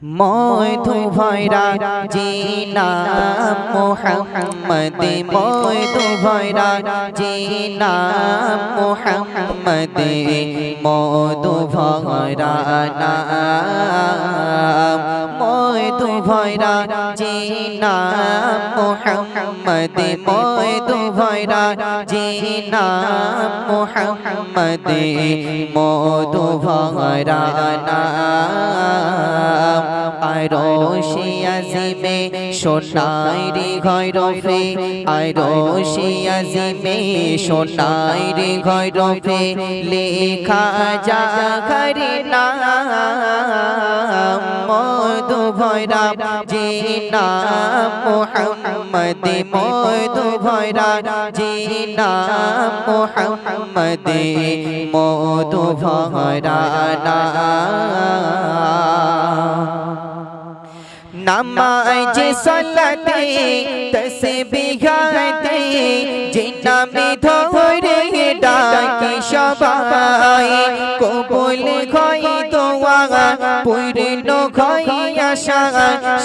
মধু ভয়রা জিনা মুহাম্মদ মধু ভয়রা জিনা মুহাম্মদ মধু ভয়রা নাম মধু ভয়রা জিনা মুহাম্মদ মধু ভয়রা জিনা মুহাম্মদ মধু ভয়রা নাম আরশে আজিমে সোনাই রে গয়রফে আরশে আজিমে সোনাই রে গয়রফে লেখা জাগরে নাম মধু ভয়রা জিনা মুহাম্মদ মধু ভয়রা জিনা মুহাম্মদ মধু ভয়রা নামাজ সালাতে তসবিহাতে জিনা মে ধরে ডাকি সবাই কবুল হয় দোয়া পূর্ণ হয় আশা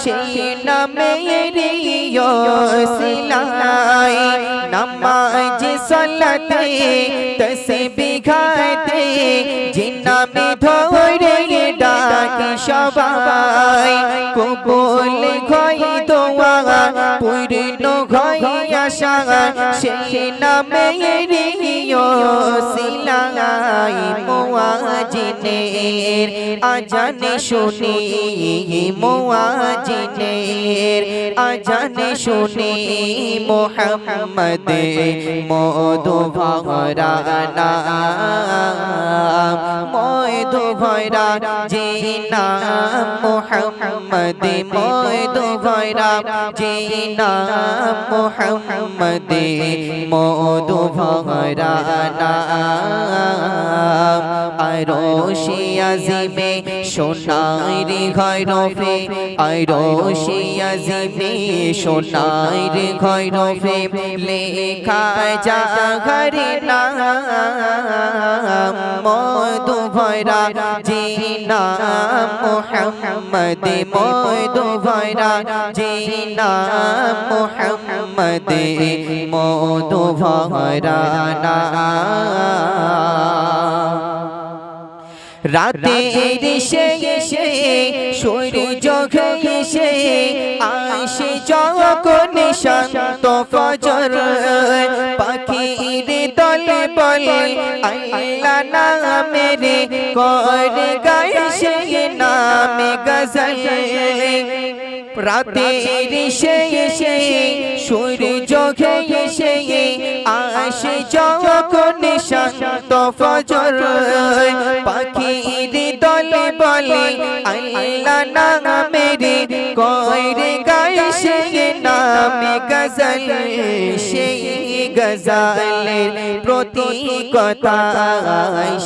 সেই নামেরই ওসিলায় নামাজ সালাতে তসবিহাতে জিনা মে ধরে ডাকি সবাই কবুল হয় দোয়া পূর্ণ হয় আশা সেই নামেরই ওসিলায় মুয়াজ্জিনের আজান শুনি মুয়াজ্জিনের আজান শুনি মুহাম্মদ মধু ভয়রা নাম মধু ভয়রা জিনা মুহাম্মদ মধু ভয়রা জিনা মুহাম্মদ মধু ভয়রা নাম আরশে আজিমে সোনাই রে গয়রফে আরশে আজিমে সোনাই রে গয়রফে লেখা জাগরে নাম মধু ভয়রা জিনা মুহাম্মদ মধু ভয়রা জিনা মুহাম্মদ মধু ভয়রা রাতের শেষে সূর্য ঘেষে আসে যখন শান্ত ফজর পাখির দলে বলে আল্লাহ নামের করে গায় সে নামে গজল রাতের শেষে সূর্য ঘেষে আসে যখন শান্ত ফজর পাখির দলে বলে আল্লাহ নামের করে গায় সে নামে গজল সেই গজলের প্রতীকতায়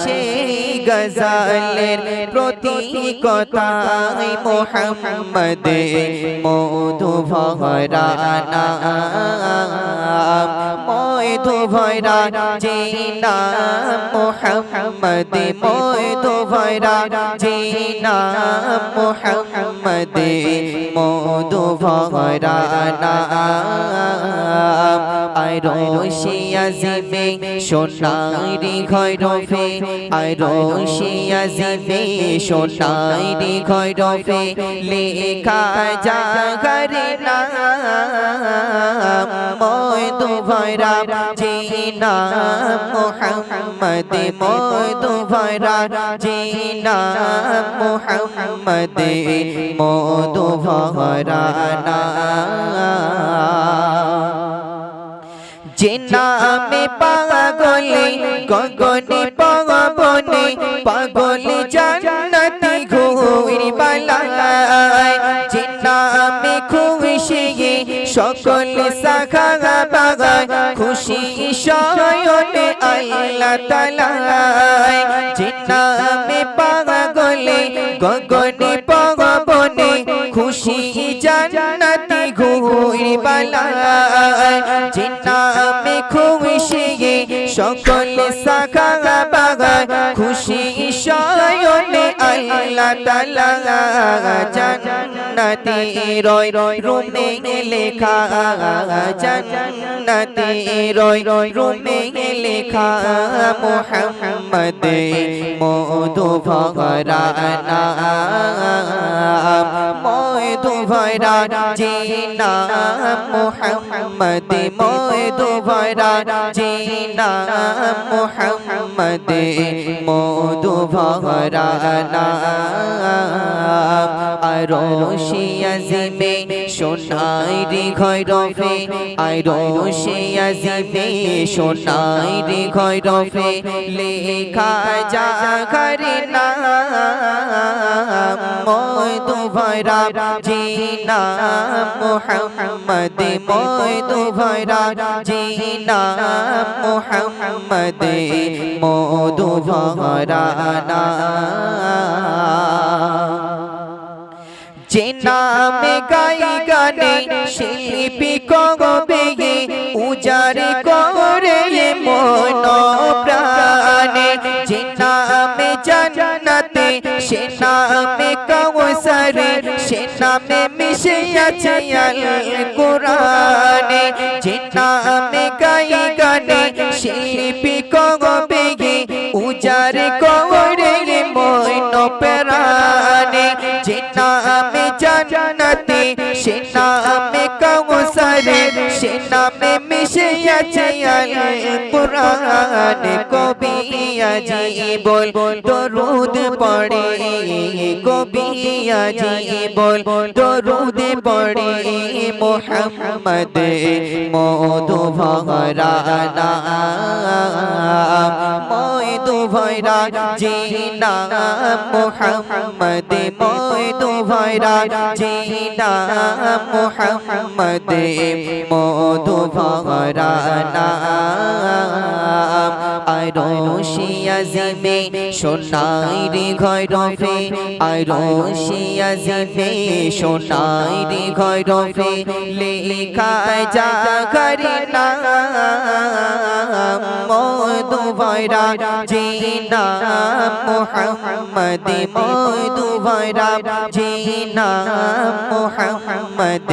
সেই গজলের প্রতীকতায় মুহাম্মদ মধু ভয়রা নাম মধু ভয়রা জিনা মুহাম্মদ মধু ভয়রা জিনা মুহাম্মদ মধু ভয়রা নাম আরশে আজিমে সোনাই রে গয়রফে আরশে আজিমে সোনাই রে গয়রফে লেখা জাগরে নাম মধু ভয়রা জিনা মুহাম্মদ মধু ভয়রা জিনা মুহাম্মদ মধু ভয়রা যে নামে পাগলে গগনে পবনে পাগল জান্নাতি ঘুরি বালায় যে নামে খুশি সকল সাখা বাগায় খুশি শয়নে আল্লাহ তাআলা যে নামে পাগলে গগনে পবনে খুশি জান্নাতি ঘুরি বালায় যে নামে খুশি সকল সাখা বাগায় খুশি শয়নে আল্লাহ তাআলা জান জান্নাতি রয় রুমে লেখা জান্নাতি রয় রুমে লেখা মুহাম্মদ মধু ভরা নাম মধু ভরা জিনা মুহাম্মদ মধু ভরা জিনা মুহাম্মদ মধু ভরা নাম আরশে আজিমে সোনাইরি ঘরফে আরশে আজিমে সোনাইরি ঘরফে লেখা জাগর নাম মধু ভরা জিনা মুহাম্মদ মধু ভরা জিনা মুহাম্মদ মধু ভরা যে নামে গাই গানে শিল্পী কবে উজারি করে মন প্রাণে যে নামে জান্নাতে সে নামে কাউসার সে নামে মিশে আছে আল কোরআনে যে নামে গাই গানে শিল্পী কবে উজারি করে মন প্রাণে যে নামে জান্নাতে সে নামে কাউসার সে নামে মিশে আছে আল কোরআন কবি আজি বল দরুদ পড়ে কবি আজি বল দরুদ পড়ে মুহাম্মদ মধু ভরা নাম মধু ভরা জিনা মুহাম্মদ মধু ভরা জিনা মুহাম্মদ মধু ভরা নাম আরশে আজিমে সোনাইরি ঘরফে আরশে আজিমে সোনাইরি ঘরফে লেখা জাগর নাম মধু ভরা জিনা মুহাম্মদ মধু ভরা জিনা মুহাম্মদ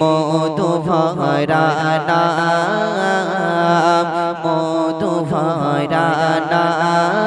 মধু ভরা নাম মধু ভরা নাম